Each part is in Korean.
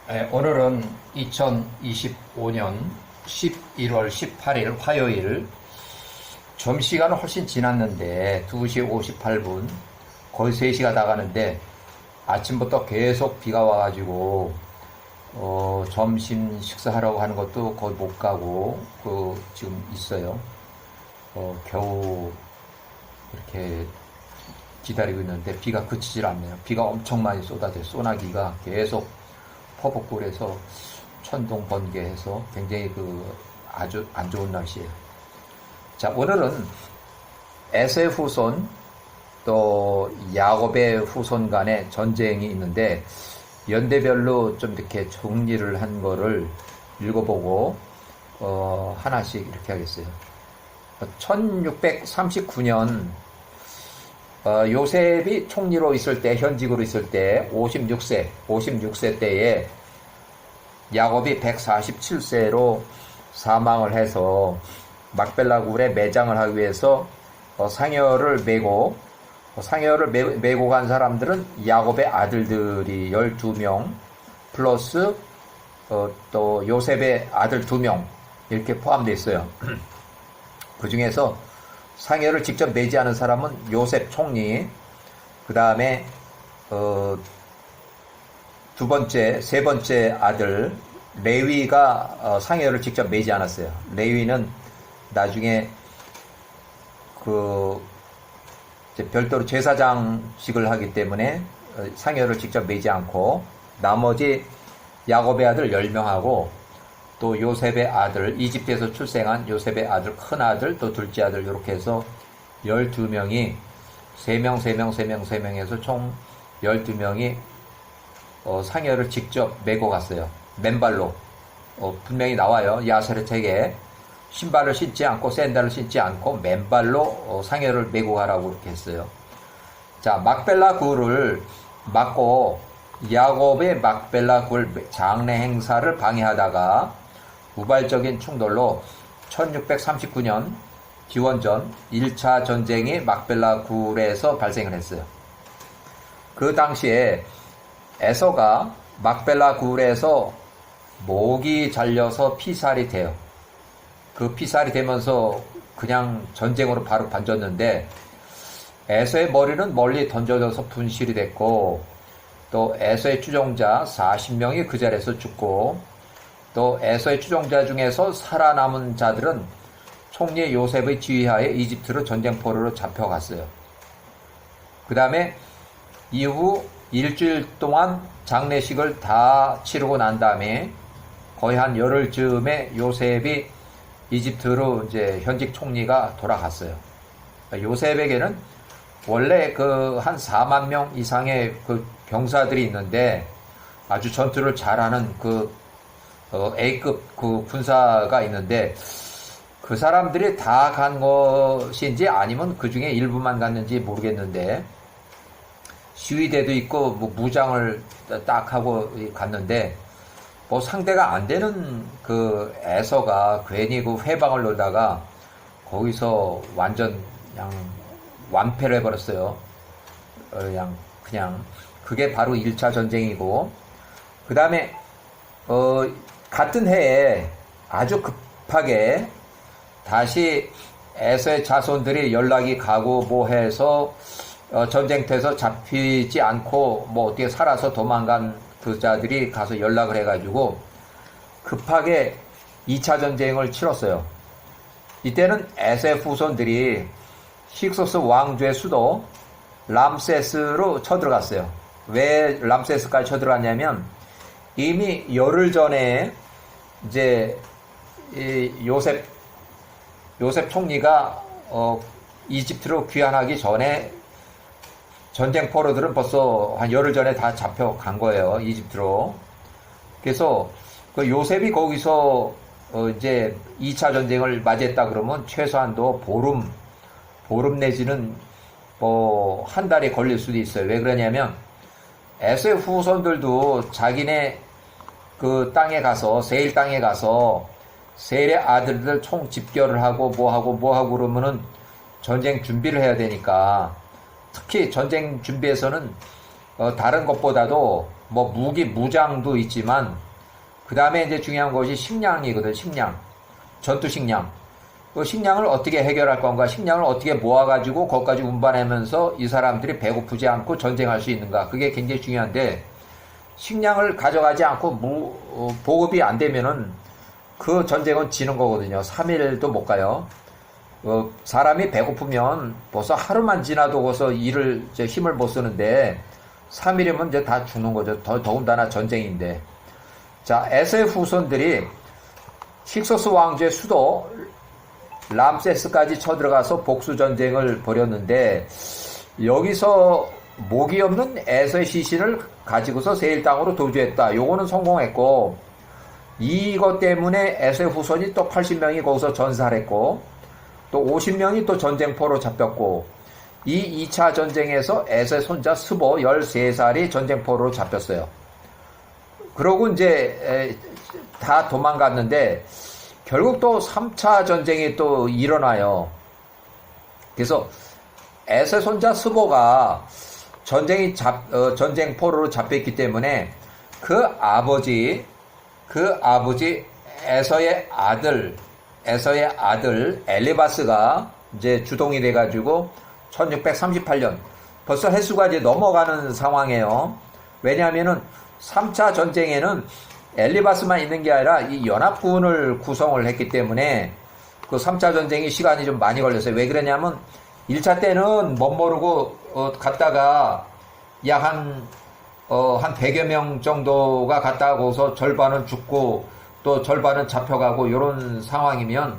오늘은 2025년 11월 18일 화요일 점심시간은 훨씬 지났는데 2시 58분 거의 3시가 다 가는데 아침부터 계속 비가 와가지고 점심 식사하려고 하는 것도 거의 못 가고 지금 있어요. 겨우 이렇게 기다리고 있는데 비가 그치질 않네요. 비가 엄청 많이 쏟아져요. 소나기가 계속 퍼붓고 천둥 번개해서 굉장히 아주 안 좋은 날씨예요. 자, 오늘은 에서의 후손 또 야곱의 후손 간의 전쟁이 있는데 연대별로 좀 이렇게 정리를 한 거를 읽어보고 하나씩 이렇게 하겠어요. 1639년 요셉이 총리로 있을 때, 현직으로 있을 때 56세 때에 야곱이 147세로 사망을 해서 막벨라 굴에 매장을 하기 위해서 상여를 메고 간 사람들은 야곱의 아들들이 12명 플러스 또 요셉의 아들 2명 이렇게 포함되어 있어요. 그 중에서 상여를 직접 매지 않은 사람은 요셉 총리, 그 다음에 세 번째 아들 레위가 상여를 직접 매지 않았어요. 레위는 나중에 별도로 제사장직을 하기 때문에 상여를 직접 매지 않고 나머지 야곱의 아들 10명하고 또 요셉의 아들, 이집트에서 출생한 요셉의 아들, 큰 아들, 또 둘째 아들 이렇게 해서 12명이 3명 해서 총 12명이 상여를 직접 메고 갔어요. 맨발로. 분명히 나와요. 야세르 책에 신발을 신지 않고 샌들을 신지 않고 맨발로 상여를 메고 가라고 그렇게 했어요. 자, 막벨라 굴을 막고 야곱의 막벨라 굴 장례 행사를 방해하다가 우발적인 충돌로 1639년 기원전 1차 전쟁이 막벨라 굴에서 발생을 했어요. 그 당시에 에서가 막벨라 굴에서 목이 잘려서 피살이 돼요. 그 피살이 되면서 그냥 전쟁으로 바로 번졌는데 에서의 머리는 멀리 던져져서 분실이 됐고 또 에서의 추종자 40명이 그 자리에서 죽고 또 에서의 추종자 중에서 살아남은 자들은 총리 요셉의 지휘하에 이집트로 전쟁포로로 잡혀갔어요. 그 다음에 이후 일주일 동안 장례식을 다 치르고 난 다음에 거의 한 열흘쯤에 요셉이 이집트로 이제 현직 총리가 돌아갔어요. 요셉에게는 원래 한 4만 명 이상의 병사들이 있는데 아주 전투를 잘하는 A급 군사가 있는데 그 사람들이 다 간 것인지 아니면 그 중에 일부만 갔는지 모르겠는데 시위대도 있고 무장을 딱 하고 갔는데 상대가 안 되는 에서가 괜히 회방을 놀다가 거기서 완전 그냥 완패를 해버렸어요. 그냥 그게 바로 1차 전쟁이고 그 다음에 같은 해에 아주 급하게 다시 에서의 자손들이 연락이 가고 해서 전쟁터에서 잡히지 않고 어떻게 살아서 도망간 자들이 가서 연락을 해가지고 급하게 2차 전쟁을 치렀어요. 이때는 에서의 후손들이 힉소스 왕조의 수도 람세스로 쳐들어갔어요. 왜 람세스까지 쳐들어갔냐면 이미 열흘 전에 이제 요셉 총리가 이집트로 귀환하기 전에 전쟁 포로들은 벌써 한 열흘 전에 다 잡혀간 거예요. 이집트로. 그래서 요셉이 거기서 이제 2차 전쟁을 맞이했다 그러면 최소한도 보름 내지는 한 달이 걸릴 수도 있어요. 왜 그러냐면 에서의 후손들도 자기네 땅에 가서 세일 땅에 가서 세일의 아들들 총 집결을 하고 뭐하고 그러면은 전쟁 준비를 해야 되니까 특히 전쟁 준비에서는 다른 것보다도 뭐 무기, 무장도 있지만, 그 다음에 이제 중요한 것이 식량이거든, 식량. 전투 식량. 그 식량을 어떻게 해결할 건가, 식량을 어떻게 모아가지고 거기까지 운반하면서 이 사람들이 배고프지 않고 전쟁할 수 있는가. 그게 굉장히 중요한데, 식량을 가져가지 않고 보급이 안 되면은 그 전쟁은 지는 거거든요. 3일도 못 가요. 사람이 배고프면 벌써 하루만 지나도 벌써 힘을 못 쓰는데 3일이면 이제 다 죽는 거죠. 더군다나 전쟁인데. 자, 에서의 후손들이 힉소스 왕조의 수도 람세스까지 쳐들어가서 복수전쟁을 벌였는데, 여기서 목이 없는 에서의 시신을 가지고서 세일 땅으로 도주했다. 요거는 성공했고, 이것 때문에 에서의 후손이 또 80명이 거기서 전사를 했고, 또 50명이 또 전쟁포로 잡혔고, 이 2차 전쟁에서 에서의 손자 스보 13살이 전쟁포로 잡혔어요. 그러고 이제 다 도망갔는데 결국 또 3차 전쟁이 또 일어나요. 그래서 에서의 손자 스보가 전쟁포로로 잡혔기 때문에 그 아버지 에서의 아들 엘리바스가 이제 주동이 돼가지고 1638년 벌써 횟수가 이제 넘어가는 상황이에요. 왜냐하면은 3차 전쟁에는 엘리바스만 있는 게 아니라 이 연합군을 구성을 했기 때문에 그 3차 전쟁이 시간이 좀 많이 걸렸어요. 왜 그러냐면 1차 때는 멋모르고 갔다가 약 한 100여 명 정도가 갔다가 거기서 절반은 죽고 또 절반은 잡혀가고 이런 상황이면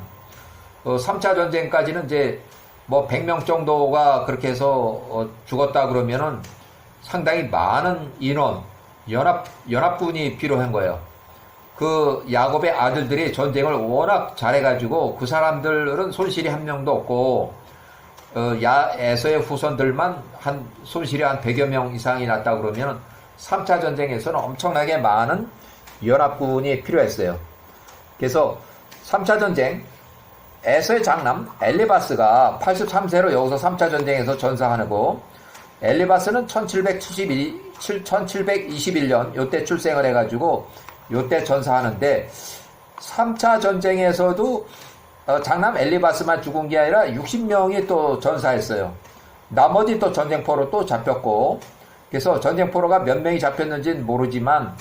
3차 전쟁까지는 이제 뭐 100명 정도가 그렇게 해서 죽었다 그러면은 상당히 많은 인원, 연합군이 필요한 거예요. 그 야곱의 아들들이 전쟁을 워낙 잘해가지고 그 사람들은 손실이 한 명도 없고 에서의 후손들만 손실이 한 100여 명 이상이 났다 그러면 3차 전쟁에서는 엄청나게 많은 연합군이 필요했어요. 그래서 3차 전쟁 에서의 장남 엘리바스가 83세로 여기서 3차 전쟁에서 전사하고, 엘리바스는 1721년 요때 출생을 해가지고 요때 전사하는데, 3차 전쟁에서도 장남 엘리바스만 죽은 게 아니라 60명이 또 전사했어요. 나머지 또 전쟁포로 또 잡혔고, 그래서 전쟁포로가 몇 명이 잡혔는지는 모르지만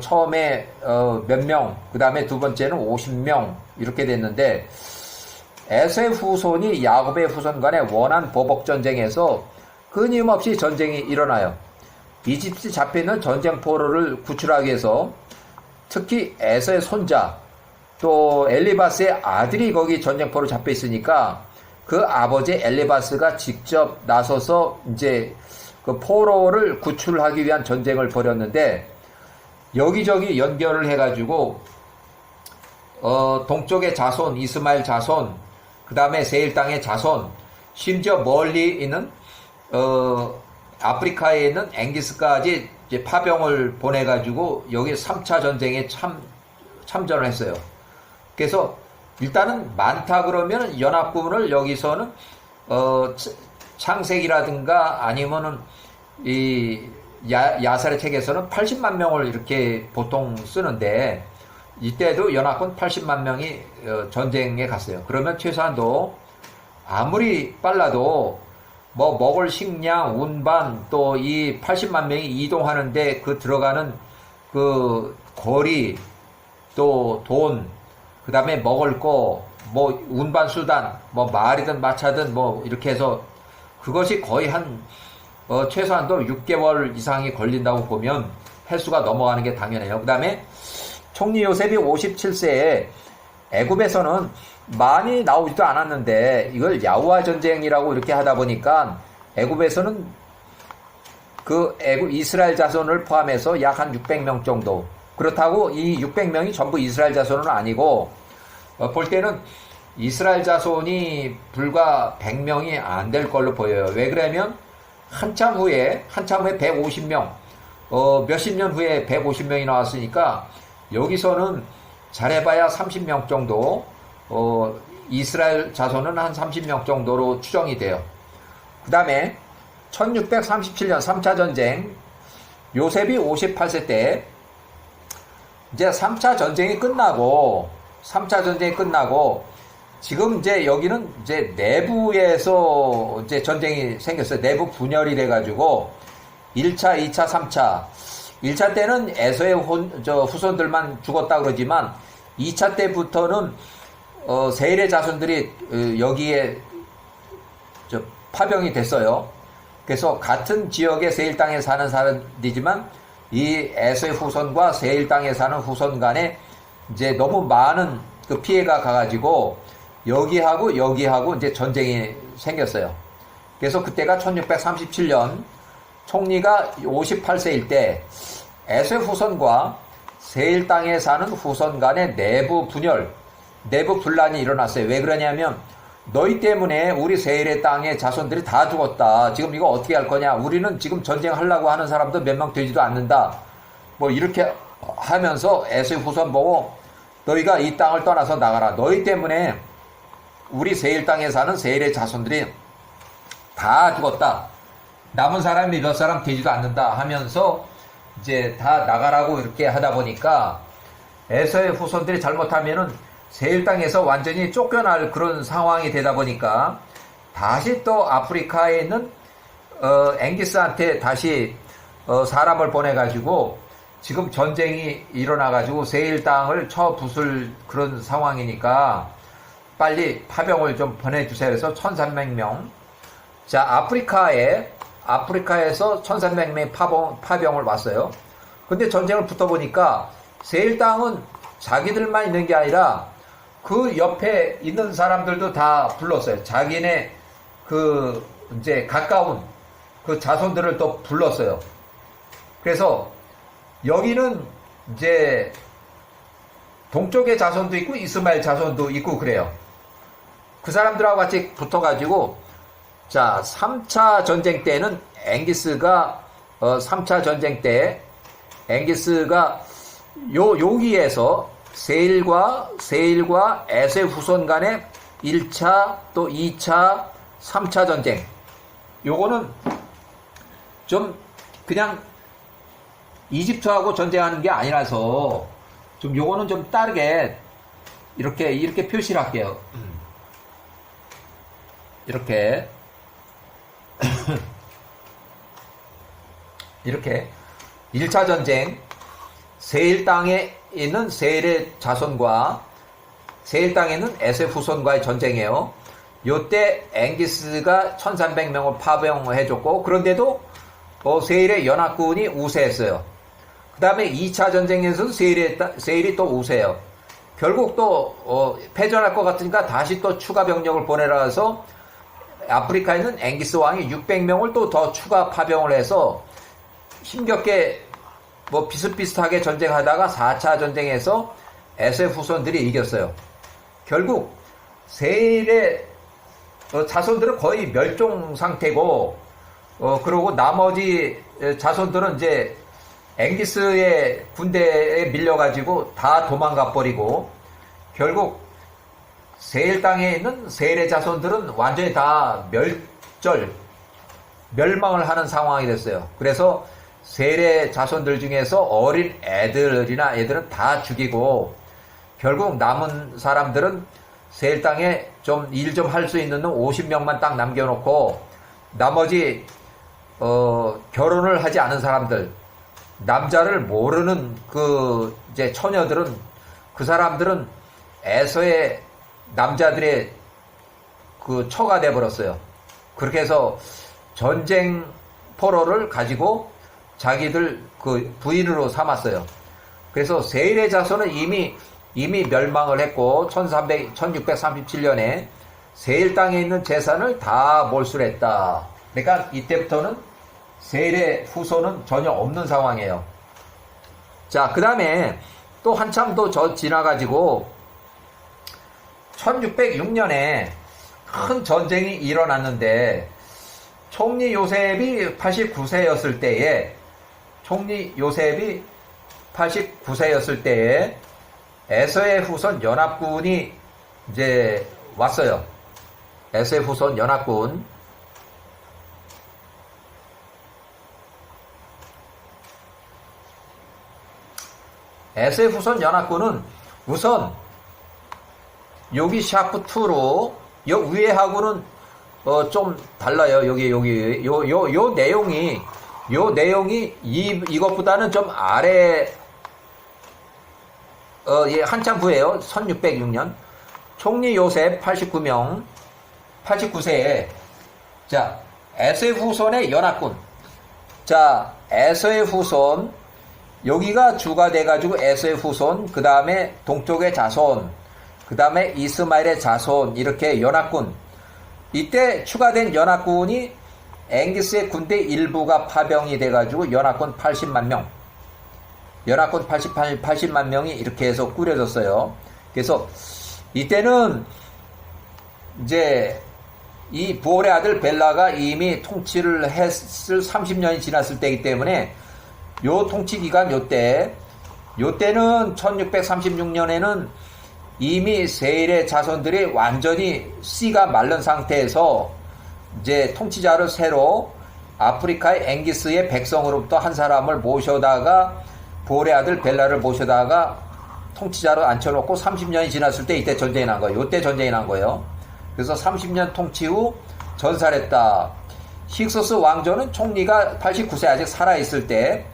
처음에 몇 명, 그 다음에 두 번째는 50명 이렇게 됐는데, 에서의 후손이 야곱의 후손 간의 원한 보복 전쟁에서 끊임없이 전쟁이 일어나요. 이집트 잡혀있는 전쟁포로를 구출하기 위해서 특히 에서의 손자 또 엘리바스의 아들이 거기 전쟁포로 잡혀 있으니까 그 아버지 엘리바스가 직접 나서서 이제 그 포로를 구출하기 위한 전쟁을 벌였는데, 여기저기 연결을 해가지고 동쪽의 자손 이스마엘 자손, 그 다음에 세일 땅의 자손, 심지어 멀리 있는 아프리카에 있는 앵기스까지 이제 파병을 보내가지고 여기 3차 전쟁에 참전을 했어요. 그래서 일단은 많다 그러면 연합군을 여기서는 창세기라든가 아니면은 이 야살의 책에서는 80만 명을 이렇게 보통 쓰는데, 이때도 연합군 80만 명이 전쟁에 갔어요. 그러면 최소한도 아무리 빨라도 뭐 먹을 식량, 운반, 또 이 80만 명이 이동하는데 그 들어가는 그 거리, 또 돈, 그 다음에 먹을 거, 뭐 운반 수단, 뭐 말이든 마차든 뭐 이렇게 해서 그것이 거의 최소한도 6개월 이상이 걸린다고 보면 횟수가 넘어가는 게 당연해요. 그 다음에 총리 요셉이 57세에 애굽에서는 많이 나오지도 않았는데 이걸 야후와 전쟁이라고 이렇게 하다 보니까 애굽에서는 그 애굽 이스라엘 자손을 포함해서 약 한 600명 정도. 그렇다고 이 600명이 전부 이스라엘 자손은 아니고 볼 때는 이스라엘 자손이 불과 100명이 안 될 걸로 보여요. 왜 그러냐면 한참 후에 150명, 몇십 년 후에 150명이 나왔으니까 여기서는 잘해봐야 30명 정도, 이스라엘 자손은 한 30명 정도로 추정이 돼요. 그 다음에 1637년 3차 전쟁, 요셉이 58세 때 이제 3차 전쟁이 끝나고 지금 이제 여기는 이제 내부에서 이제 전쟁이 생겼어요. 내부 분열이 돼가지고 1차, 2차, 3차. 1차 때는 에서의 후손들만 죽었다 그러지만 2차 때부터는 세일의 자손들이 여기에 파병이 됐어요. 그래서 같은 지역의 세일 땅에 사는 사람들이지만 이 에서의 후손과 세일 땅에 사는 후손 간에 이제 너무 많은 그 피해가 가가지고 여기하고 이제 전쟁이 생겼어요. 그래서 그때가 1637년 총리가 58세일 때 에서의 후손과 세일 땅에 사는 후손 간의 내부 분열, 내부 분란이 일어났어요. 왜 그러냐면 너희 때문에 우리 세일의 땅의 자손들이 다 죽었다. 지금 이거 어떻게 할 거냐? 우리는 지금 전쟁하려고 하는 사람도 몇 명 되지도 않는다. 뭐 이렇게 하면서 에서의 후손 보고 너희가 이 땅을 떠나서 나가라. 너희 때문에 우리 세일 땅에 사는 세일의 자손들이 다 죽었다. 남은 사람이 몇 사람 되지도 않는다 하면서 이제 다 나가라고 이렇게 하다 보니까 에서의 후손들이 잘못하면은 세일 땅에서 완전히 쫓겨날 그런 상황이 되다 보니까 다시 또 아프리카에 있는 앵기스한테 다시 사람을 보내가지고 지금 전쟁이 일어나가지고 세일 땅을 쳐 부술 그런 상황이니까 빨리 파병을 좀 보내주세요. 그래서 1300명. 자, 아프리카에서 1300명의 파병을 왔어요. 근데 전쟁을 붙어보니까 세일 땅은 자기들만 있는 게 아니라 그 옆에 있는 사람들도 다 불렀어요. 자기네 이제 가까운 그 자손들을 또 불렀어요. 그래서 여기는 이제 동쪽의 자손도 있고 이스마엘 자손도 있고 그래요. 그 사람들하고 같이 붙어가지고 자 3차 전쟁 때는 앵기스가 3차 전쟁 때 앵기스가 여기에서 세일과 에서의 후손 간의 1차 또 2차 3차 전쟁 요거는 좀 그냥 이집트하고 전쟁하는 게 아니라서 좀 요거는 좀 다르게 이렇게 표시를 할게요. 이렇게 이렇게 1차 전쟁 세일 땅에 있는 세일의 자손과 세일 땅에 있는 에서의 후손과의 전쟁이에요. 요때 앵기스가 1300명을 파병해줬고 그런데도 세일의 연합군이 우세했어요. 그 다음에 2차 전쟁에서도 세일이 또 우세해요. 결국 또 패전할 것 같으니까 다시 또 추가 병력을 보내라 해서 아프리카에 있는 앵기스 왕이 600명을 또 더 추가 파병을 해서 힘겹게 뭐 비슷비슷하게 전쟁하다가 4차 전쟁에서 에서의 후손들이 이겼어요. 결국 세일의 자손들은 거의 멸종 상태고 그리고 나머지 자손들은 이제 앵기스의 군대에 밀려가지고 다 도망가 버리고 결국 세일 땅에 있는 세일의 자손들은 완전히 다 멸망을 하는 상황이 됐어요. 그래서 세일의 자손들 중에서 어린 애들은 다 죽이고 결국 남은 사람들은 세일 땅에 좀 일 좀 할 수 있는 놈 50명만 딱 남겨놓고 나머지 결혼을 하지 않은 사람들 남자를 모르는 그 이제 처녀들은 그 사람들은 에서의 남자들의 그 처가 돼버렸어요. 그렇게 해서 전쟁 포로를 가지고 자기들 그 부인으로 삼았어요. 그래서 세일의 자손은 이미 멸망을 했고 1637년에 세일 땅에 있는 재산을 다 몰수를 했다. 그러니까 이때부터는 세일의 후손은 전혀 없는 상황이에요. 자, 그 다음에 또 한참 더 지나가지고 1606년에 큰 전쟁이 일어났는데 총리 요셉이 89세였을 때에 에서의 후손 연합군이 이제 왔어요. 에서의 후손 연합군. SF 후손 연합군은 우선 여기 샤프2로 여 위에 하고는 좀 달라요. 여기 요 내용이 이것보다는 좀 아래 예, 한참 후에요. 1606년 총리 요셉 89세에 자 에서의 후손의 연합군. 자 에서의 후손 여기가 주가 돼가지고 에서의 후손, 그 다음에 동쪽의 자손, 그 다음에 이스마엘의 자손, 이렇게 연합군. 이때 추가된 연합군이 앵기스의 군대 일부가 파병이 돼가지고 연합군 80만 명, 연합군 80만 명이 이렇게 해서 꾸려졌어요. 그래서 이때는 이제 이 부올의 아들 벨라가 이미 통치를 했을 30년이 지났을 때이기 때문에 요 통치 기간 요때는 1636년에는 이미 세일의 자손들이 완전히 씨가 마른 상태에서 이제 통치자를 새로 아프리카의 앵기스의 백성으로부터 한 사람을 모셔다가 부올의 아들 벨라를 모셔다가 통치자로 앉혀놓고 30년이 지났을 때 이때 전쟁이 난 거예요. 요때 전쟁이 난 거예요. 그래서 30년 통치 후 전살했다. 힉소스 왕조는 총리가 89세 아직 살아있을 때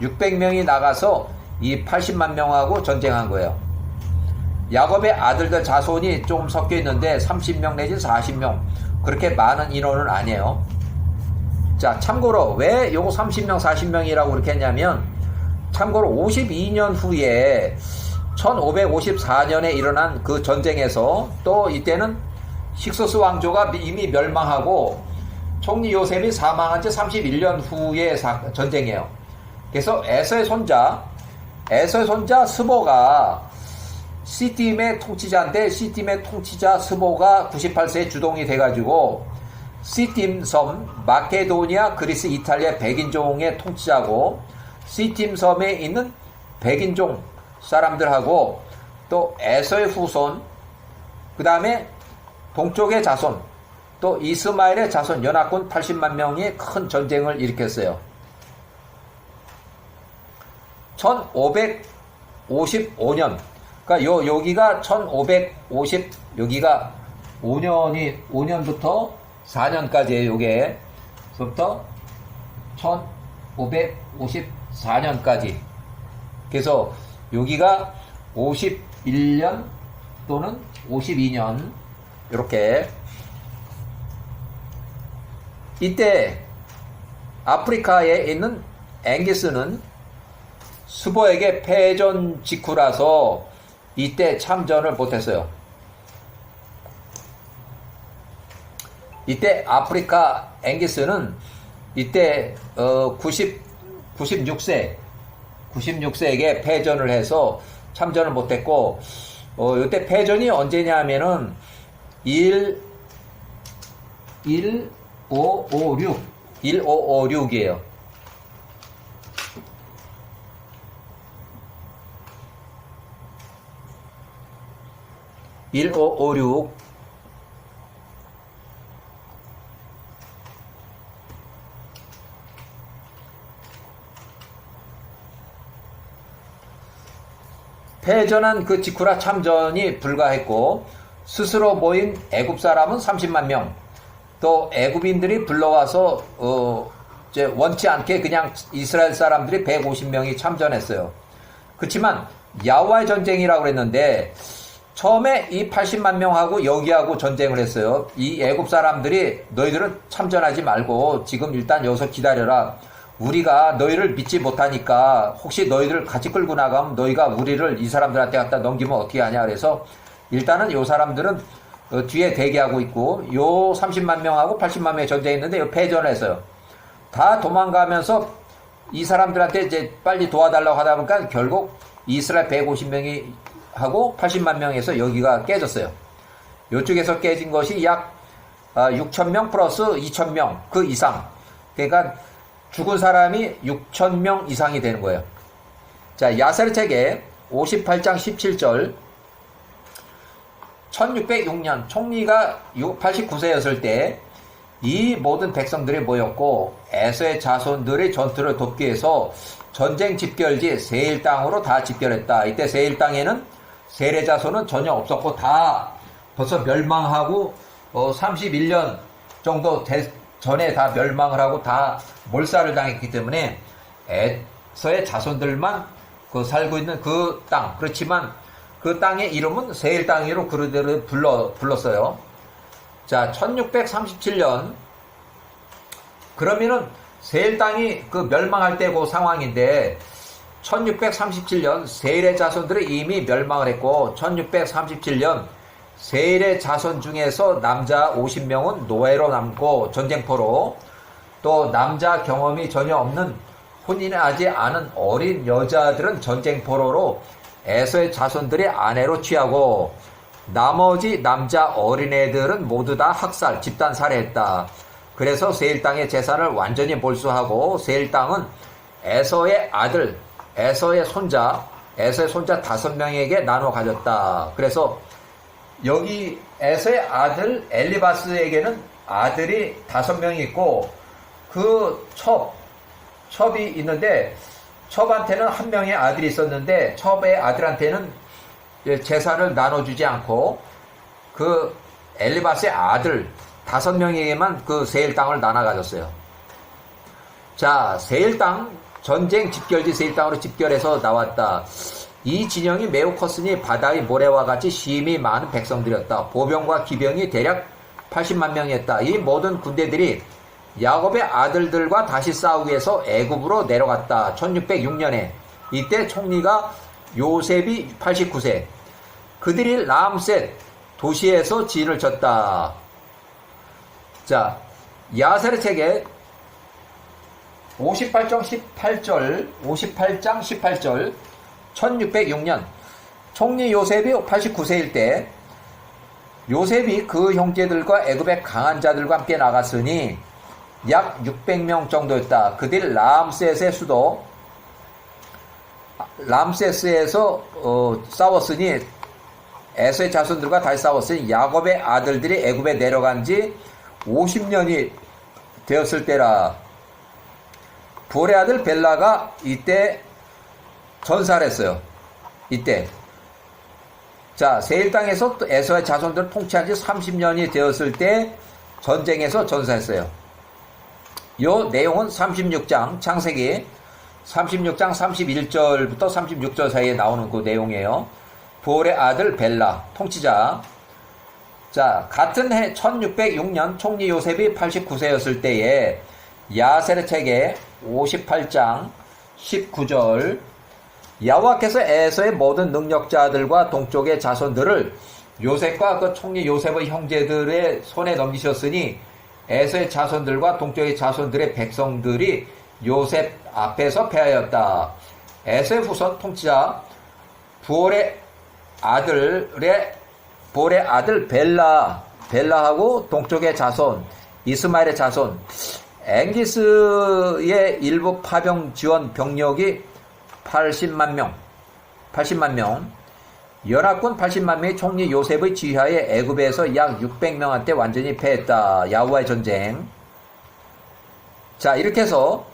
600명이 나가서 이 80만 명하고 전쟁한 거예요. 야곱의 아들들 자손이 좀 섞여 있는데 30명 내지 40명, 그렇게 많은 인원은 아니에요. 자, 참고로 왜 요거 30명 40명이라고 그렇게 했냐면, 참고로 52년 후에 1554년에 일어난 그 전쟁에서 또 이때는 힉소스 왕조가 이미 멸망하고 총리 요셉이 사망한 지 31년 후의 전쟁이에요. 그래서 에서의 손자 스보가 C팀의 통치자인데, C팀의 통치자 스보가 98세에 주동이 돼가지고 C팀 섬, 마케도니아, 그리스, 이탈리아 백인종의 통치자고, C팀 섬에 있는 백인종 사람들하고 또 에서의 후손, 그 다음에 동쪽의 자손, 또 이스마엘의 자손 연합군 80만 명이 큰 전쟁을 일으켰어요. 1555년, 그러니까 여기가 1550, 여기가 5년부터 4년까지예요. 요게 부터 1554년까지. 그래서 여기가 51년 또는 52년, 이렇게. 이때 아프리카에 있는 앵기스는 스보에게 패전 직후라서 이때 참전을 못했어요. 이때 아프리카 앵기스는 이때 96세에게 패전을 해서 참전을 못했고, 이때 패전이 언제냐면은 1556이에요. 1556. 패전한 그 직후라 참전이 불가했고, 스스로 모인 애굽 사람은 30만 명, 또 애굽인들이 불러와서 이제 원치 않게 그냥 이스라엘 사람들이 150명이 참전했어요. 그렇지만 야후와의 전쟁이라고 그랬는데, 처음에 이 80만 명하고 여기하고 전쟁을 했어요. 이 애굽 사람들이 너희들은 참전하지 말고 지금 일단 여기서 기다려라. 우리가 너희를 믿지 못하니까 혹시 너희들 같이 끌고 나가면 너희가 우리를 이 사람들한테 갖다 넘기면 어떻게 하냐. 그래서 일단은 요 사람들은 뒤에 대기하고 있고, 요 30만 명하고 80만 명의 전쟁했는데 요 패전을 했어요. 다 도망가면서 이 사람들한테 이제 빨리 도와달라고 하다 보니까 결국 이스라엘 150명이 하고 80만 명에서 여기가 깨졌어요. 이쪽에서 깨진 것이 약 6,000명 플러스 2,000명 그 이상. 그러니까 죽은 사람이 6,000명 이상이 되는 거예요. 자, 야셀 책에 58장 17절, 1606년 총리가 89세였을 때 이 모든 백성들이 모였고 에서의 자손들의 전투를 돕기 위해서 전쟁 집결지 세일 땅으로 다 집결했다. 이때 세일 땅에는 세례 자손은 전혀 없었고 다 벌써 멸망하고 31년 정도 전에 다 멸망을 하고 다 몰살을 당했기 때문에 에서의 자손들만 살고 있는 그 땅. 그렇지만 그 땅의 이름은 세일 땅으로 그대로 불렀어요. 자, 1637년. 그러면은 세일 땅이 멸망할 때 그 상황인데 1637년 세일의 자손들이 이미 멸망을 했고 1637년 세일의 자손 중에서 남자 50명은 노예로 남고 전쟁포로, 또 남자 경험이 전혀 없는 혼인하지 않은 어린 여자들은 전쟁포로로 에서의 자손들의 아내로 취하고 나머지 남자 어린애들은 모두 다 학살, 집단 살해했다. 그래서 세일 땅의 재산을 완전히 몰수하고 세일 땅은 에서의 아들, 에서의 손자 5명에게 나눠 가졌다. 그래서 여기 에서의 아들 엘리바스에게는 아들이 5명이 있고 그 첩이 있는데 첩한테는 1명의 아들이 있었는데 첩의 아들한테는 재산을 나눠주지 않고 그 엘리바스의 아들 5명에게만 그 세일 땅을 나눠 가졌어요. 자, 세일 땅, 전쟁 집결지 세일 땅으로 집결해서 나왔다. 이 진영이 매우 컸으니 바다의 모래와 같이 심히 많은 백성들이었다. 보병과 기병이 대략 80만 명이었다. 이 모든 군대들이 야곱의 아들들과 다시 싸우기 위해서 애굽으로 내려갔다. 1606년에 이때 총리가 요셉이 89세. 그들이 람셋 도시에서 진을 쳤다. 자, 야세르 책에 58장 18절 1606년 총리 요셉이 89세일 때 요셉이 그 형제들과 애굽의 강한 자들과 함께 나갔으니 약 600명 정도였다. 그들이 람셋의 수도 람세스에서 싸웠으니 에서의 자손들과 다시 싸웠으니 야곱의 아들들이 애굽에 내려간 지 50년이 되었을 때라. 부올의 아들 벨라가 이때 전사를 했어요. 이때. 자, 세일 땅에서 에서의 자손들을 통치한 지 30년이 되었을 때 전쟁에서 전사했어요. 요 내용은 36장, 창세기 36장 31절부터 36절 사이에 나오는 그 내용이에요. 부올의 아들 벨라, 통치자. 자, 같은 해 1606년 총리 요셉이 89세였을 때에 야세르 책에 58장 19절 여호와께서 에서의 모든 능력자들과 동쪽의 자손들을 요셉과 그 총리 요셉의 형제들의 손에 넘기셨으니 에서의 자손들과 동쪽의 자손들의 백성들이 요셉 앞에서 패하였다. 에서의 후손 통치자 부올의 아들 벨라하고 동쪽의 자손 이스마엘의 자손 앵기스의 일부 파병 지원 병력이 80만 명, 연합군 80만 명이 총리 요셉의 지휘하에 애굽에서 약 600명한테 완전히 패했다. 야후와의 전쟁. 자, 이렇게 해서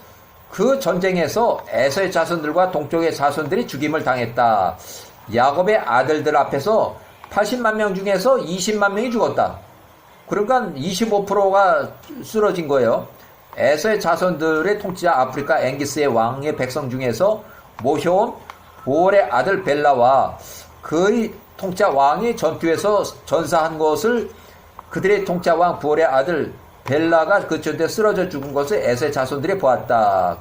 그 전쟁에서 에서의 자손들과 동쪽의 자손들이 죽임을 당했다. 야곱의 아들들 앞에서 80만 명 중에서 20만 명이 죽었다. 그러니까 25%가 쓰러진 거예요. 에서의 자손들의 통치자 아프리카 앵기스의 왕의 백성 중에서 모셔온 부올의 아들 벨라와 그의 통치자 왕이 전투에서 전사한 것을 그들의 통치자 왕 부올의 아들 벨라가 그 전투에 쓰러져 죽은 것을 에서의 자손들이 보았다.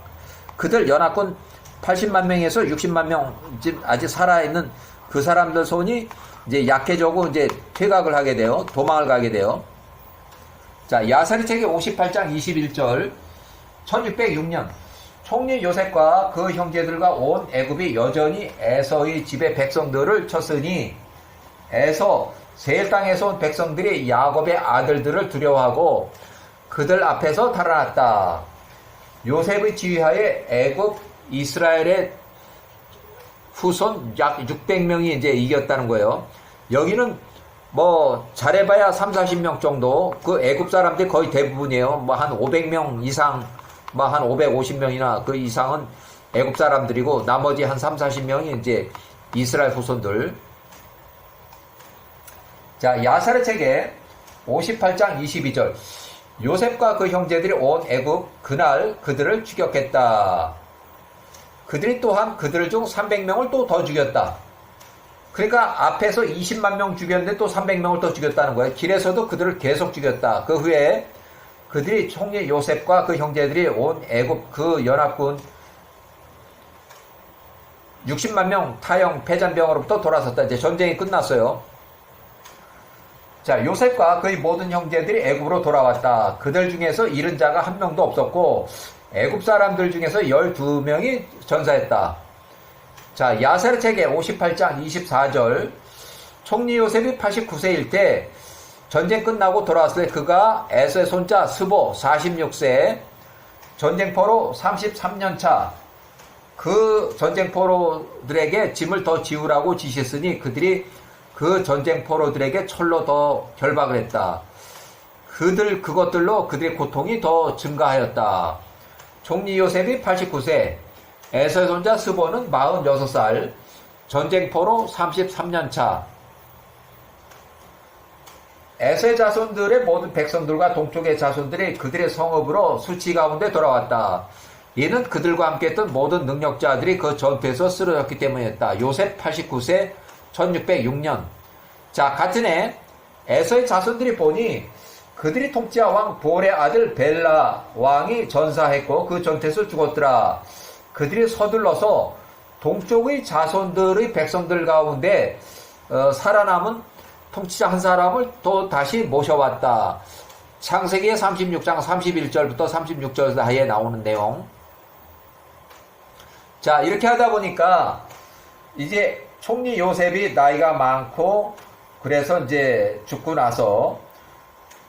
그들 연합군 80만 명에서 60만 명 아직 살아있는 그 사람들 손이 이제 약해지고 이제 퇴각을 하게 돼요. 도망을 가게 돼요. 자, 야사리 책의 58장 21절 1606년 총리 요셉과 그 형제들과 온 애굽이 여전히 에서의 집의 백성들을 쳤으니 에서 세일 땅에서 온 백성들이 야곱의 아들들을 두려워하고 그들 앞에서 달아났다. 요셉의 지휘하에 애굽 이스라엘의 후손 약 600명이 이제 이겼다는 거예요. 여기는 뭐 잘해봐야 3, 40명 정도. 그 애굽 사람들이 거의 대부분이에요. 뭐 한 500명 이상, 뭐 한 550명이나 그 이상은 애굽 사람들이고 나머지 한 3, 40명이 이제 이스라엘 후손들. 자, 야살의 책에 58장 22절. 요셉과 그 형제들이 온 애굽 그날 그들을 추격했다. 그들이 또한 그들 중 300명을 또 더 죽였다. 그러니까 앞에서 20만 명 죽였는데 또 300명을 더 죽였다는 거예요. 길에서도 그들을 계속 죽였다. 그 후에 그들이 총리 요셉과 그 형제들이 온 애굽 그 연합군 60만 명 타영 패잔병으로부터 돌아섰다. 이제 전쟁이 끝났어요. 자, 요셉과 그의 모든 형제들이 애굽으로 돌아왔다. 그들 중에서 잃은 자가 한 명도 없었고 애굽 사람들 중에서 12명이 전사했다. 자, 야셀의 책에 58장 24절. 총리 요셉이 89세일 때 전쟁 끝나고 돌아왔을 때 그가 에서의 손자 스보 46세 전쟁포로 33년 차 그 전쟁포로들에게 짐을 더 지우라고 지시했으니 그들이 그 전쟁포로들에게 철로 더 결박을 했다. 그것들로 그들의 고통이 더 증가하였다. 총리 요셉이 89세, 에서의 손자 스보는 46살, 전쟁포로 33년 차. 에서의 자손들의 모든 백성들과 동쪽의 자손들이 그들의 성읍으로 수치 가운데 돌아왔다. 이는 그들과 함께했던 모든 능력자들이 그 전투에서 쓰러졌기 때문이었다. 요셉 89세 1606년. 자, 같은 해 에서의 자손들이 보니 그들이 통치한 왕 볼의 아들 벨라 왕이 전사했고 그 전투에서 죽었더라. 그들이 서둘러서 동쪽의 자손들의 백성들 가운데 살아남은 통치자 한 사람을 또 다시 모셔왔다. 창세기의 36장 31절부터 36절 사이에 나오는 내용. 자, 이렇게 하다 보니까 이제 총리 요셉이 나이가 많고 그래서 이제 죽고 나서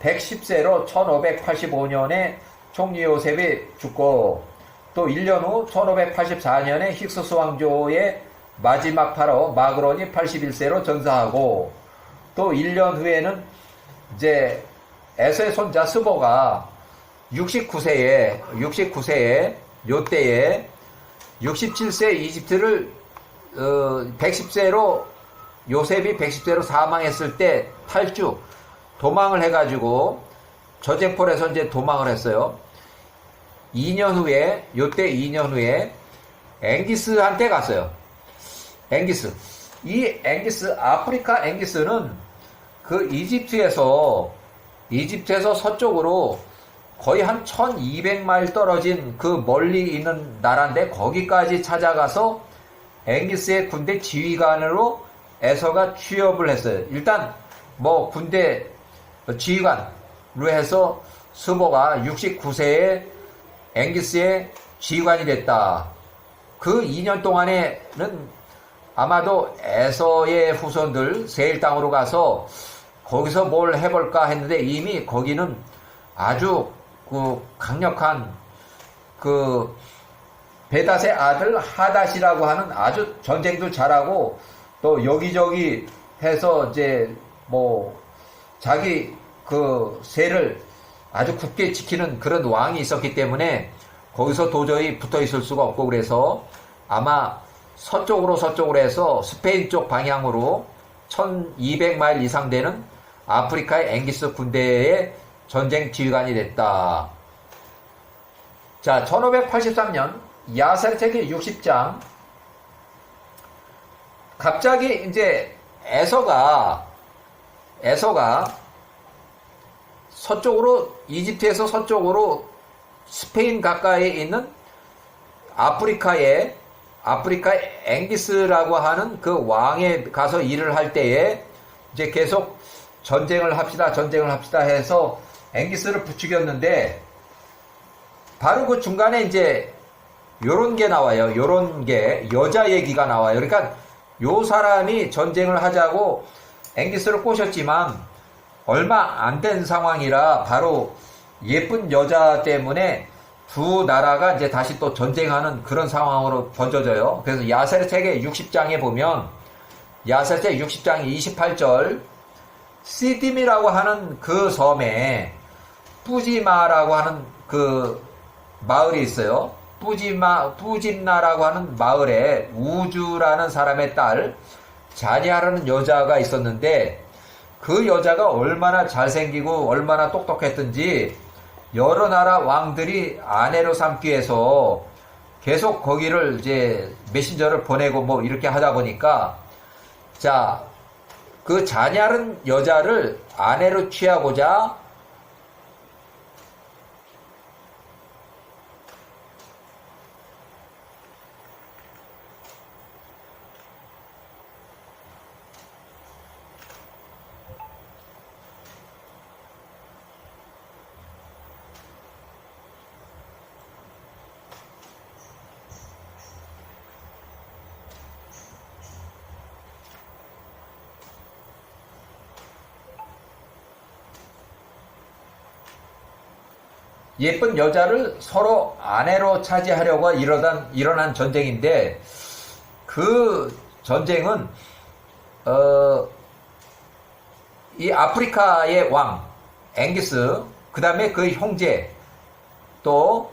110세로 1585년에 총리 요셉이 죽고 또 1년 후 1584년에 힉스스 왕조의 마지막 파로 마그론이 81세로 전사하고 또 1년 후에는 이제 에서의 손자 스보가 69세에 요때에 67세 이집트를 110세로 요셉이 110세로 사망했을 때 탈주 도망을 해가지고 전쟁포로에서 이제 도망을 했어요. 2년 후에 요때 2년 후에 앵기스한테 갔어요. 이 앵기스 아프리카 앵기스는 그 이집트에서 서쪽으로 거의 한 1200마일 떨어진 그 멀리 있는 나라인데 거기까지 찾아가서 앵기스의 군대 지휘관으로 에서가 취업을 했어요. 일단 뭐 군대 지휘관으로 해서 스보가 69세에 앵기스의 지휘관이 됐다. 그 2년 동안에는 아마도 에서의 후손들 세일 땅으로 가서 거기서 뭘 해볼까 했는데 이미 거기는 아주 그 강력한 그 베닷의 아들 하닷이라고 하는 아주 전쟁도 잘하고 또 여기저기 해서 이제 뭐 자기 그 세를 아주 굳게 지키는 그런 왕이 있었기 때문에 거기서 도저히 붙어 있을 수가 없고 그래서 아마 서쪽으로 해서 스페인 쪽 방향으로 1200마일 이상 되는 아프리카의 앵기스 군대의 전쟁 지휘관이 됐다. 자, 1583년 야셀 책의 60장. 갑자기 이제 에서가 서쪽으로 이집트에서 서쪽으로 스페인 가까이에 있는 아프리카의 앵기스라고 하는 그 왕에 가서 일을 할 때에 이제 계속 전쟁을 합시다 해서 앵기스를 부추겼는데 바로 그 중간에 이제 요런 게 나와요. 요런 게 여자 얘기가 나와요. 그러니까 요 사람이 전쟁을 하자고 앵기스를 꼬셨지만 얼마 안 된 상황이라 바로 예쁜 여자 때문에 두 나라가 이제 다시 또 전쟁하는 그런 상황으로 번져져요. 그래서 야셀의 책의 60장에 보면 야셀의 책 60장 28절 시딤이라고 하는 그 섬에 뿌지마라고 하는 그 마을이 있어요. 뿌짐나라고 하는 마을에 우주라는 사람의 딸 자니아라는 여자가 있었는데, 그 여자가 얼마나 잘생기고 얼마나 똑똑했던지 여러 나라 왕들이 아내로 삼기 위해서 계속 거기를 이제 메신저를 보내고 뭐 이렇게 하다 보니까, 자, 그 자냐른 여자를 아내로 취하고자 예쁜 여자를 서로 아내로 차지하려고 일어난 전쟁인데, 그 전쟁은 이 아프리카의 왕 앵기스, 그 다음에 그 형제, 또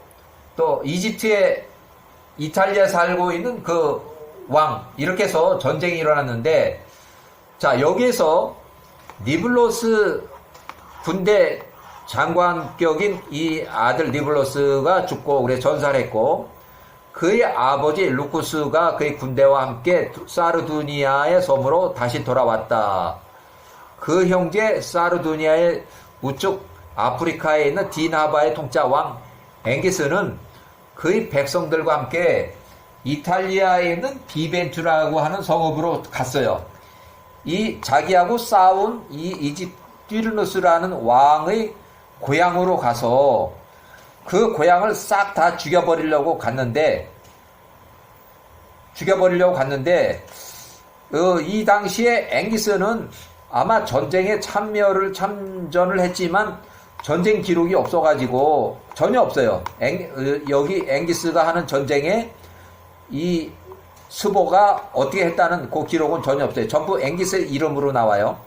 이집트에 이탈리아에 살고 있는 그 왕, 이렇게 해서 전쟁이 일어났는데, 자, 여기에서 니블로스 군대 장관격인 이 아들 니블로스가 죽고 그래 전사를 했고, 그의 아버지 루쿠스가 그의 군대와 함께 사르두니아의 섬으로 다시 돌아왔다. 그 형제 사르두니아의 우측 아프리카에 있는 디나바의 통짜 왕 앵기스는 그의 백성들과 함께 이탈리아에 있는 비벤투라고 하는 성읍으로 갔어요. 이 자기하고 싸운 이 이집티르누스라는 왕의 고향으로 가서 그 고향을 싹 다 죽여버리려고 갔는데, 이 당시에 앵기스는 아마 전쟁에 참전을 했지만 전쟁 기록이 없어가지고 전혀 없어요. 여기 앵기스가 하는 전쟁에 이 스보가 어떻게 했다는 그 기록은 전혀 없어요. 전부 앵기스의 이름으로 나와요.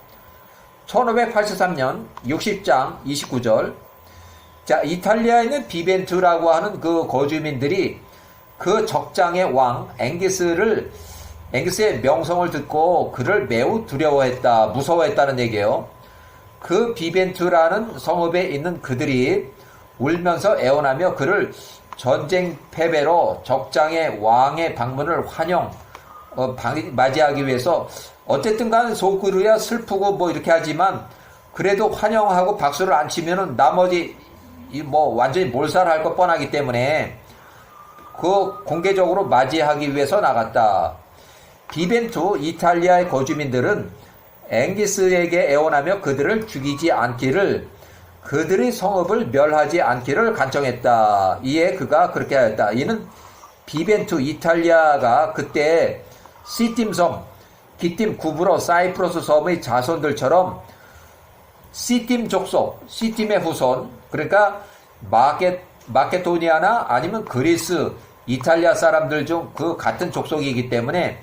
1583년 60장 29절. 자, 이탈리아에 있는 비벤투라고 하는 그 거주민들이 그 적장의 왕 앵기스의 명성을 듣고 그를 매우 두려워했다, 무서워했다는 얘기예요. 그 비벤투라는 성읍에 있는 그들이 울면서 애원하며 그를 전쟁 패배로 적장의 왕의 방문을 맞이하기 위해서, 어쨌든 간 속으로야 슬프고 뭐 이렇게 하지만 그래도 환영하고 박수를 안 치면은 나머지 뭐 완전히 몰살할 것 뻔하기 때문에 그 공개적으로 맞이하기 위해서 나갔다. 비벤투 이탈리아의 거주민들은 앵기스에게 애원하며 그들을 죽이지 않기를, 그들의 성읍을 멸하지 않기를 간청했다. 이에 그가 그렇게 하였다. 이는 비벤투 이탈리아가 그때 시딤섬, 기띔 구브로 사이프러스 섬의 자손들처럼 시딤 족속, 시딤의 후손, 그러니까 마케도니아나 아니면 그리스, 이탈리아 사람들 중 그 같은 족속이기 때문에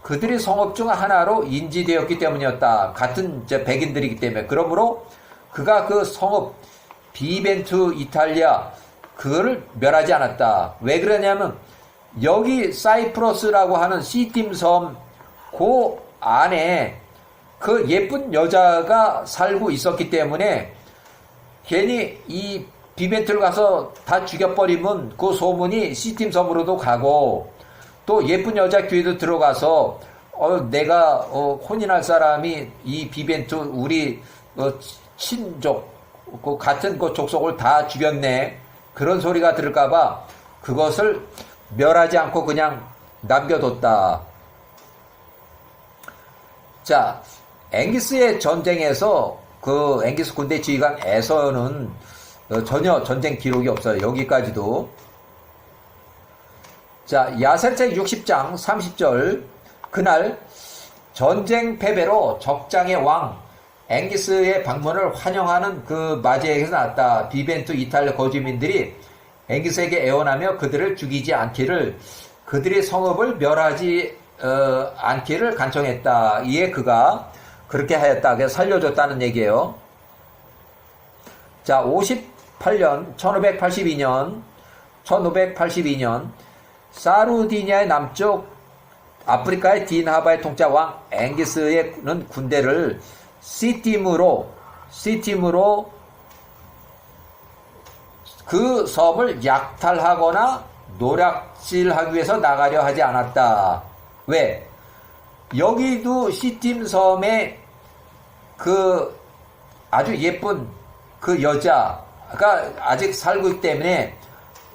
그들의 성읍 중 하나로 인지되었기 때문이었다. 같은 백인들이기 때문에. 그러므로 그가 그 성읍 비벤투 이탈리아 그거를 멸하지 않았다. 왜 그러냐면 여기 사이프러스라고 하는 시딤섬 그 안에 그 예쁜 여자가 살고 있었기 때문에 괜히 이 비벤투를 가서 다 죽여버리면 그 소문이 시딤섬으로도 가고, 또 예쁜 여자 귀에도 들어가서 내가 혼인할 사람이 이 비벤투 우리 친족 그 같은 그 족속을 다 죽였네, 그런 소리가 들을까봐 그것을 멸하지 않고 그냥 남겨뒀다. 자, 앵기스의 전쟁에서 그 앵기스 군대 지휘관 에서는 전혀 전쟁 기록이 없어요. 여기까지도. 자, 야셀책 60장 30절. 그날 전쟁 패배로 적장의 왕 앵기스의 방문을 환영하는 그 맞이에서 나왔다. 비벤투 이탈리아 거주민들이 앵기스에게 애원하며 그들을 죽이지 않기를, 그들의 성읍을 멸하지 않기를 간청했다. 이에 그가 그렇게 하였다. 그래서 살려줬다는 얘기예요. 자, 58년, 1582년, 사르디니아의 남쪽 아프리카의 딘하바의 통짜 왕 앵기스는 군대를 시팀으로 그 섬을 약탈하거나 노략질하기 위해서 나가려 하지 않았다. 왜? 여기도 시팀 섬에 그 아주 예쁜 그 여자가 아직 살고 있기 때문에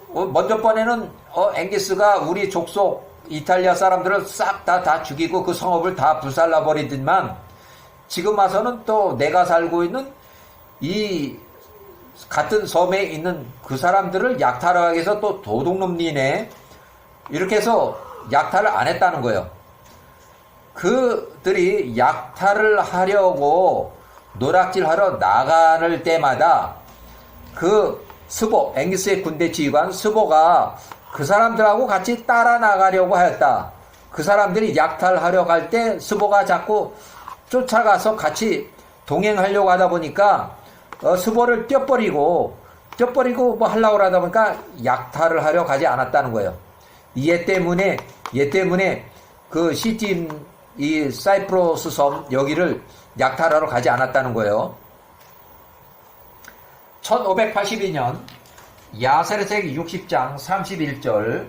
먼저 번에는 앵기스가 우리 족속 이탈리아 사람들을 싹 다 죽이고 그 성읍을 다 불살라 버리더만 지금 와서는 또 내가 살고 있는 이 같은 섬에 있는 그 사람들을 약탈하기 위해서 또 도둑놈이네. 이렇게 해서 약탈을 안 했다는 거예요. 그들이 약탈을 하려고 노략질하러 나갈 때마다 그 스보, 앵기스의 군대 지휘관 스보가 그 사람들하고 같이 따라 나가려고 하였다. 그 사람들이 약탈하려 갈 때 스보가 자꾸 쫓아가서 같이 동행하려고 하다 보니까 스보를 떼버리고 뭐 하려고 하다 보니까 약탈을 하려 가지 않았다는 거예요. 얘 때문에 그 시팀 이 사이프러스 섬 여기를 약탈하러 가지 않았다는 거예요. 1582년 야세르색 60장 31절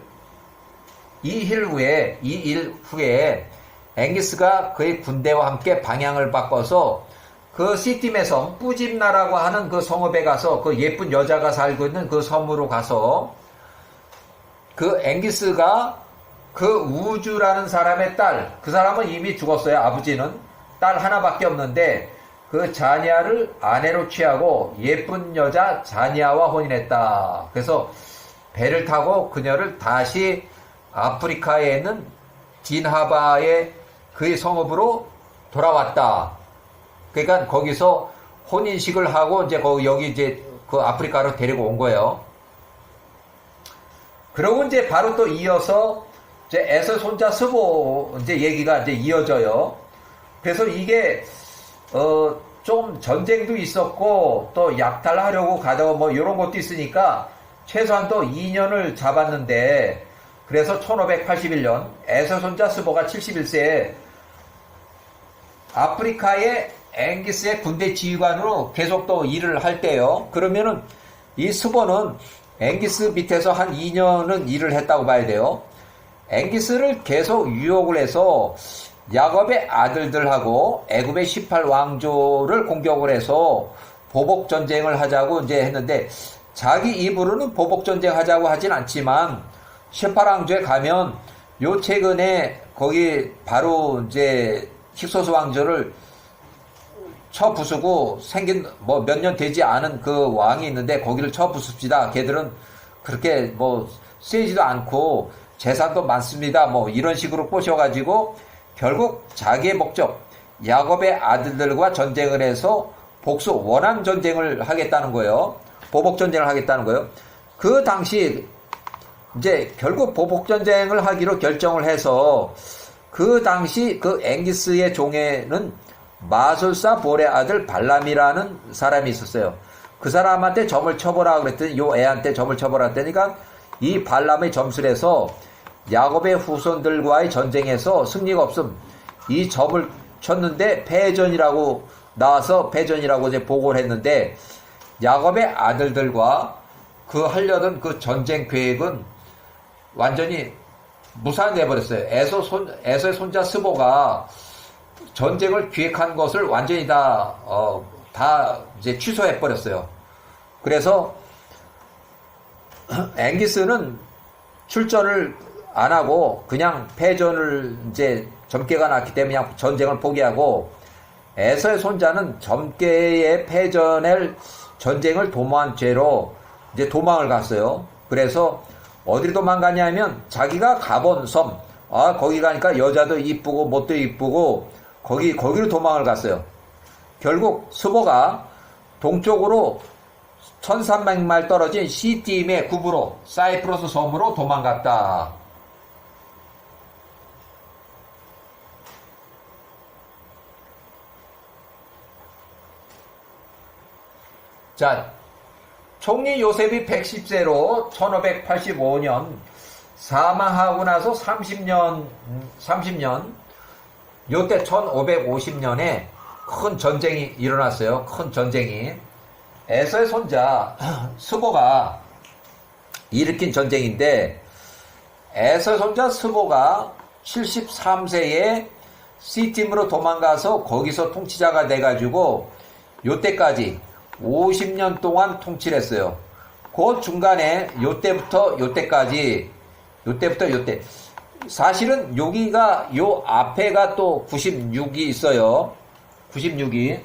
이 일 후에 앵기스가 그의 군대와 함께 방향을 바꿔서 그 시팀의 섬 뿌집나라고 하는 그 성읍에 가서 그 예쁜 여자가 살고 있는 그 섬으로 가서 그 앵기스가 그 우주라는 사람의 딸, 그 사람은 이미 죽었어요. 아버지는 딸 하나밖에 없는데 그 자니아를 아내로 취하고 예쁜 여자 자니아와 혼인했다. 그래서 배를 타고 그녀를 다시 아프리카에 있는 딘하바의 그의 성읍으로 돌아왔다. 그러니까 거기서 혼인식을 하고 이제 여기 이제 그 아프리카로 데리고 온 거예요. 그러고 이제 바로 또 이어서 이제 에서 손자 스보 이제 얘기가 이제 이어져요. 그래서 이게 좀 전쟁도 있었고 또 약탈하려고 가다가 뭐 이런 것도 있으니까 최소한 또 2년을 잡았는데 그래서 1581년 에서 손자 스보가 71세에 아프리카의 앵기스의 군대 지휘관으로 계속 또 일을 할 때요. 그러면은 이 스보는 앵기스 밑에서 한 2년은 일을 했다고 봐야 돼요. 앵기스를 계속 유혹을 해서 야곱의 아들들하고 애굽의 18왕조를 공격을 해서 보복 전쟁을 하자고 이제 했는데 자기 입으로는 보복 전쟁 하자고 하진 않지만 18왕조에 가면 요 최근에 거기 바로 이제 힉소스 왕조를 쳐 부수고 생긴 뭐 몇 년 되지 않은 그 왕이 있는데 거기를 쳐 부숩시다. 걔들은 그렇게 뭐 세지도 않고 재산도 많습니다. 뭐 이런 식으로 꼬셔가지고 결국 자기의 목적 야곱의 아들들과 전쟁을 해서 복수 원한 전쟁을 하겠다는 거예요. 보복 전쟁을 하겠다는 거예요. 그 당시 이제 결국 보복 전쟁을 하기로 결정을 해서 그 당시 그 앵기스의 종에는 마술사 볼의 아들 발람이라는 사람이 있었어요. 그 사람한테 점을 쳐보라 그랬더니 요 애한테 점을 쳐보라 했더니까 이 발람의 점수를 해서 야곱의 후손들과의 전쟁에서 승리가 없음. 이 점을 쳤는데 패전이라고 나와서 패전이라고 이제 보고를 했는데 야곱의 아들들과 그 하려던 그 전쟁 계획은 완전히 무산돼버렸어요. 에서의 손자 스보가 전쟁을 기획한 것을 완전히 다 이제 취소해버렸어요. 그래서 앵기스는 출전을 안 하고 그냥 패전을 이제 점괘가 났기 때문에 그냥 전쟁을 포기하고 에서의 손자는 점괘의 패전을 전쟁을 도모한 죄로 이제 도망을 갔어요. 그래서 어디로 도망가냐면 자기가 가본 섬, 거기 가니까 여자도 이쁘고 못도 이쁘고 거기로 도망을 갔어요. 결국 스보가 동쪽으로 1300마일 떨어진 시팀의 구부로 사이프러스 섬으로 도망갔다. 자, 총리 요셉이 110세로 1585년 사망하고 나서 30년, 요때 1550년에 큰 전쟁이 일어났어요. 큰 전쟁이. 에서의 손자 스보가 일으킨 전쟁인데, 에서의 손자 스보가 73세에 시팀으로 도망가서 거기서 통치자가 돼가지고 요때까지 50년 동안 통치를 했어요. 그 중간에 요때부터 요때. 사실은 여기가 요 앞에가 또 96이 있어요. 96이.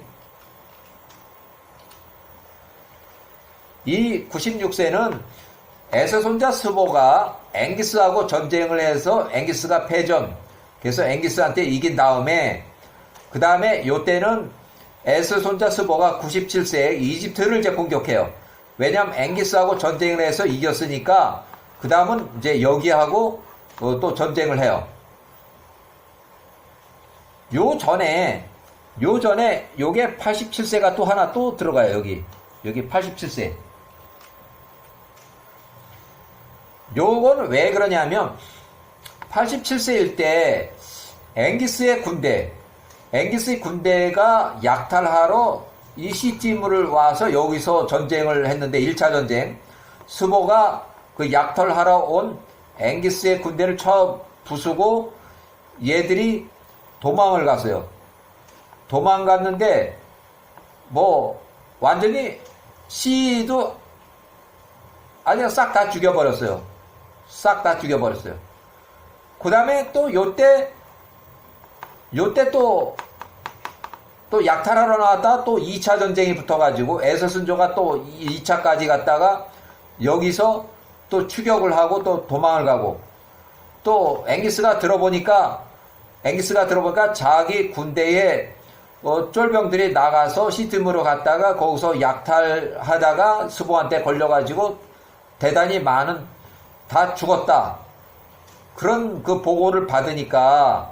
이 96세는 에서 손자 스보가 앵기스하고 전쟁을 해서 앵기스가 패전. 그래서 앵기스한테 이긴 다음에 그 다음에 요때는 에서 손자 스보가 97세에 이집트를 이제 공격해요. 왜냐하면 앵기스하고 전쟁을 해서 이겼으니까 그 다음은 이제 여기하고 또 전쟁을 해요. 요 전에 요게 87세가 또 하나 또 들어가요. 여기 87세. 요건 왜 그러냐면 87세일 때 앵기스의 군대가 약탈하러 이 시티물을 와서 여기서 전쟁을 했는데 1차 전쟁 스보가 그 약탈하러 온 앵기스의 군대를 쳐 부수고 얘들이 도망을 갔어요. 도망갔는데 뭐 완전히 시도 아니 싹 다 죽여버렸어요. 그 다음에 또 요때 또 약탈하러 나왔다 또 2차 전쟁이 붙어가지고 에서슨조가 또 2차까지 갔다가 여기서 또 추격을 하고 또 도망을 가고 또 앵기스가 들어보니까 자기 군대에 쫄병들이 나가서 시팀으로 갔다가 거기서 약탈하다가 스보한테 걸려가지고 대단히 많은 다 죽었다. 그런 그 보고를 받으니까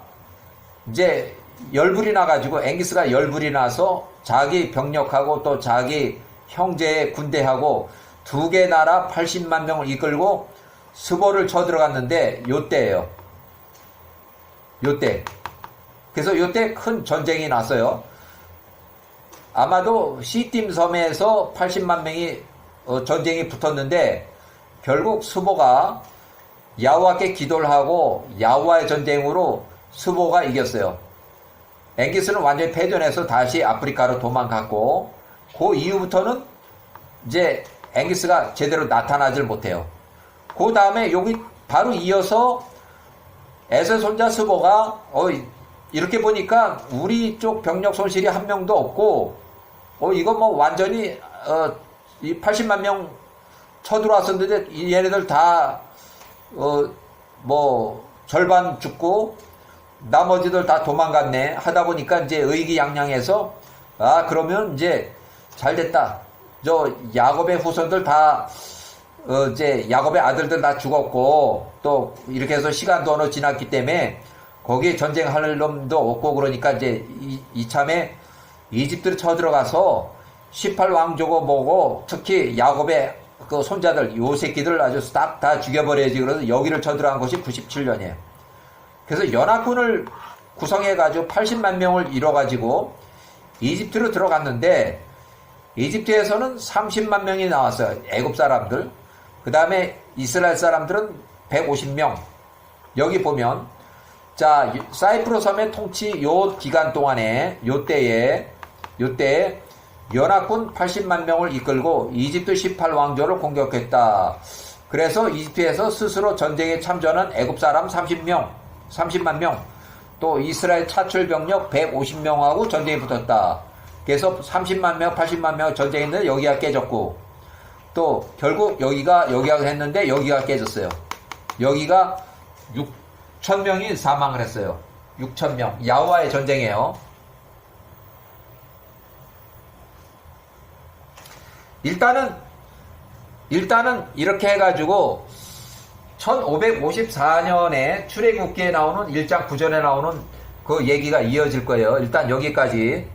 이제 열불이 나가지고 앵기스가 열불이 나서 자기 병력하고 또 자기 형제의 군대하고 두 개 나라 80만 명을 이끌고 스보를 쳐들어갔는데 요때예요. 그래서 요때 큰 전쟁이 났어요. 아마도 시팀 섬에서 80만 명이 전쟁이 붙었는데 결국 스보가 야후와께 기도를 하고 야후와의 전쟁으로 스보가 이겼어요. 앵기스는 완전히 패전해서 다시 아프리카로 도망갔고 그 이후부터는 이제 앵기스가 제대로 나타나질 못해요. 그 다음에 여기 바로 이어서 에서 손자 스보가 이렇게 보니까 우리 쪽 병력 손실이 한 명도 없고 이거 뭐 완전히 이 80만 명 쳐들어왔었는데 얘네들 다 뭐 절반 죽고 나머지들 다 도망갔네 하다 보니까 이제 의기양양해서 그러면 이제 잘 됐다. 저 야곱의 후손들 다 이제 야곱의 아들들 다 죽었고 또 이렇게 해서 시간도 어느 지났기 때문에 거기에 전쟁할 놈도 없고 그러니까 이제 이참에 이집트를 쳐들어가서 18왕조고 뭐고 특히 야곱의 그 손자들 요 새끼들 아주 싹 다 죽여버려야지. 그래서 여기를 쳐들어간 것이 97년이에요. 그래서 연합군을 구성해가지고 80만 명을 이뤄가지고 이집트로 들어갔는데 이집트에서는 30만 명이 나왔어요. 애굽 사람들. 그 다음에 이스라엘 사람들은 150명. 여기 보면 자 사이프러스 섬의 통치 요 기간 동안에 요때에 연합군 80만 명을 이끌고 이집트 18왕조를 공격했다. 그래서 이집트에서 스스로 전쟁에 참전한 애굽 사람 30만 명, 또 이스라엘 차출 병력 150명하고 전쟁에 붙었다. 그래서 30만 명, 80만 명 전쟁했는데 여기가 깨졌고, 또 결국 여기가 했는데 여기가 깨졌어요. 여기가 6천 명이 사망을 했어요. 6천 명. 야후와의 전쟁이에요. 일단은 이렇게 해가지고 1554년에 출애굽기에 나오는 1장 9절에 나오는 그 얘기가 이어질 거예요. 일단 여기까지